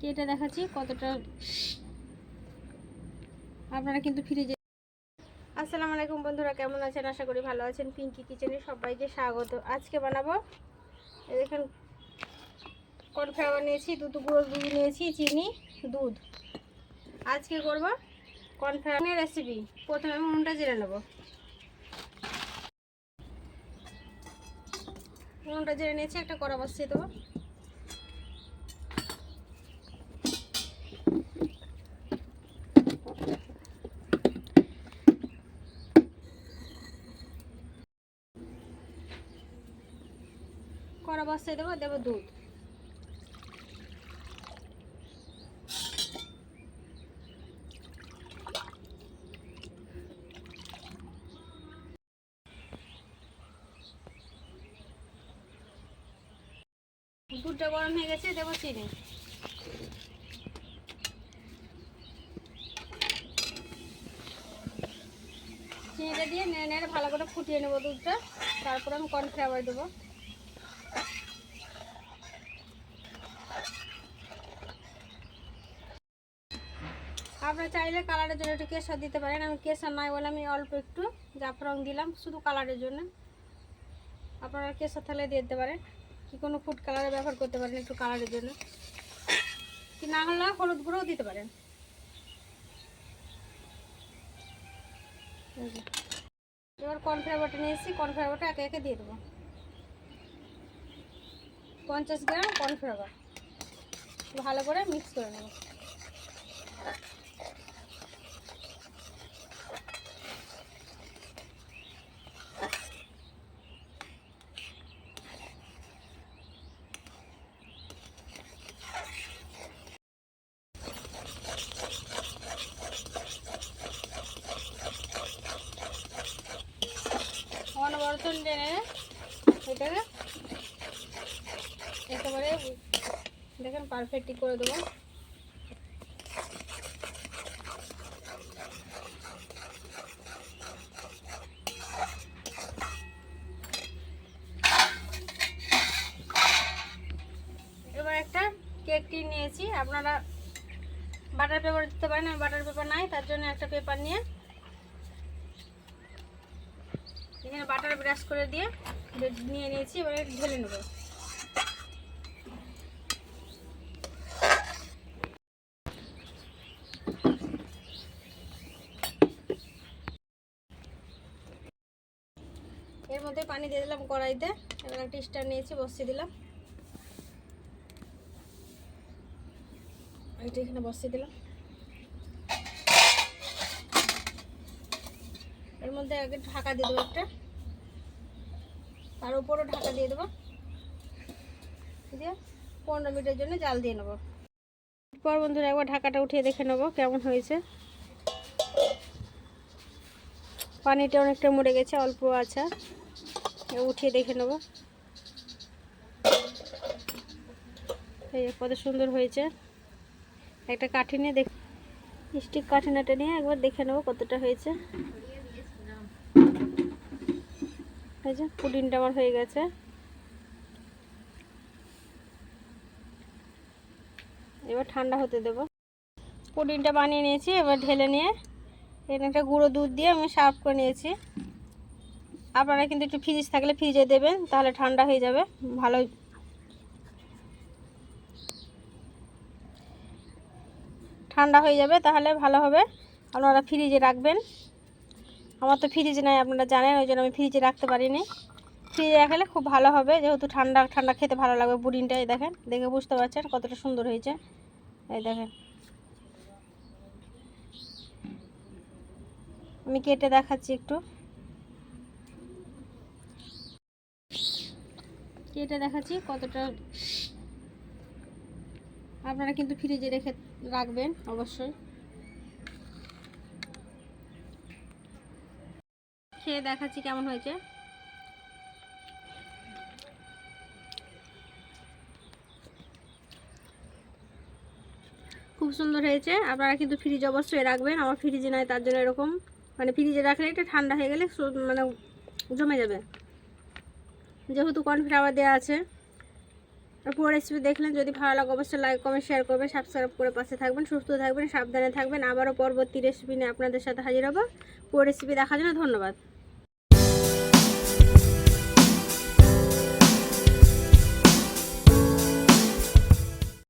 কেটে দেখাচ্ছি কতটা আপনারা কিন্তু ফ্রিজে। আসসালামু আলাইকুম বন্ধুরা, কেমন আছেন? আশা করি ভালো আছেন। পিঙ্কি কিচেনে সবাইকে স্বাগত। আজকে বানাবো, এই দেখেন কর্নফ্লাওয়ার নিয়েছি, গুঁড়ো দুধ নিয়েছি, চিনি, দুধ। আজকে করব কর্নফ্লাওয়ারের রেসিপি। প্রথমে আমি নুনটা জেনে নেব। নুনটা জেনে নিয়েছি, একটা কড়া বসিয়ে দেবো। কড়া বসিয়ে দেবো, দেবো দুধ। দুধটা গরম হয়ে গেছে, দেবো চিনি। চিনিটা দিয়ে নেড়ে নেড়ে ভালো করে ফুটিয়ে নেবো দুধটা। তারপর আমি কর্নফ্লাওয়ার দেবো। আপনারা চাইলে কালারের জন্য একটু কেশর দিতে পারেন। আমি কেশর নাই বলে আমি অল্প একটু জাফরান দিলাম, শুধু কালারের জন্য। আপনারা কেশর থাকলে দিয়ে দিতে পারেন, কি কোনো ফুড কালারে ব্যবহার করতে পারেন একটু কালারের জন্য, কি না হলে হলুদ গুঁড়োও দিতে পারেন। এবার কর্নফ্লাওয়ারটা নিয়ে এসেছি, কর্নফ্লাওয়ারটা একে একে দিয়ে দেবো। 50 গ্রাম কর্নফ্লাওয়ার ভালো করে মিক্স করে নেব। অনবরত টেনে এটাকে একেবারে দেখেন পারফেক্টলি করে দেবো। এবার একটা কেক টিন নিয়েছি, আপনারা বাটার পেপার দিতে পারেন। আমি বাটার পেপার নাই, তার জন্য একটা পেপার নিয়ে এখানে বাটার ব্রাশ করে দিয়ে নিয়ে নিয়েছি। এবারে ঢেলে নেব। এর মধ্যে পানি দিয়ে দিলাম কড়াইতে। এবার একটা স্ট্যান্ড নিয়েছি, বসিয়ে দিলাম। এটা এখানে বসিয়ে দিলাম। এর মধ্যে আগে ঢাকা দিয়ে দেবো একটা, তার উপরও ঢাকা দিয়ে দেবো, দিয়ে 15 মিনিটের জন্য জাল দিয়ে নেবো। পর বন্ধুরা একবার ঢাকাটা উঠিয়ে দেখে নেবো কেমন হয়েছে। পানিটা অনেকটা মরে গেছে, অল্প আছে, উঠিয়ে দেখে নেব। এই কত সুন্দর হয়েছে। একটা কাঠি নিয়ে দেখ, স্টিক কাঠিনাটা নিয়ে একবার দেখে নেব কতটা হয়েছে। এই যে পুডিংটা আমার হয়ে গেছে। এবার ঠান্ডা হতে দেব। পুডিংটা বানিয়ে নিয়েছি, এবার ঢেলে নিয়ে এখানে একটা গুঁড়ো দুধ দিয়ে আমি সার্ভ করে নিয়েছি। আপনারা কিন্তু একটু ফ্রিজ থাকলে ফ্রিজে দেবেন, তাহলে ঠান্ডা হয়ে যাবে ভালো। ঠান্ডা হয়ে যাবে তাহলে ভালো হবে। আপনারা ফ্রিজে রাখবেন। আমার তো ফ্রিজ নাই, আপনারা জানেন, ওই জন্য আমি ফ্রিজে রাখতে পারিনি। ফ্রিজে রাখলে খুব ভালো হবে, যেহেতু ঠান্ডা ঠান্ডা খেতে ভালো লাগবে। পুডিংটা এই দেখেন, দেখে বুঝতে পারছেন কতটা সুন্দর হয়েছে। এই দেখেন, আমি কেটে দেখাচ্ছি একটু। কেটে দেখাচ্ছি কতটা। আপনারা কিন্তু ফ্রিজে রেখে রাখবেন অবশ্যই। খেয়ে দেখাচ্ছি কেমন হয়েছে। খুব সুন্দর হয়েছে। আপনারা কিন্তু ফ্রিজ অবশ্যই রাখবেন। আমার ফ্রিজে নাই, তার জন্য এরকম, মানে ফ্রিজে রাখলে এটা ঠান্ডা হয়ে গেলে মানে জমে যাবে, যেহেতু কর্নফ্লাওয়ার দেওয়া আছে। আর পুরো রেসিপি দেখলেন, যদি ভালো লাগে অবশ্যই লাইক কমেন্ট শেয়ার করবেন, সাবস্ক্রাইব করে পাশে থাকবেন। সুস্থ থাকবেন, সাবধানে থাকবেন। আবারও পরবর্তী রেসিপি নিয়ে আপনাদের সাথে হাজির হবো। পুরো রেসিপি দেখার জন্য ধন্যবাদ।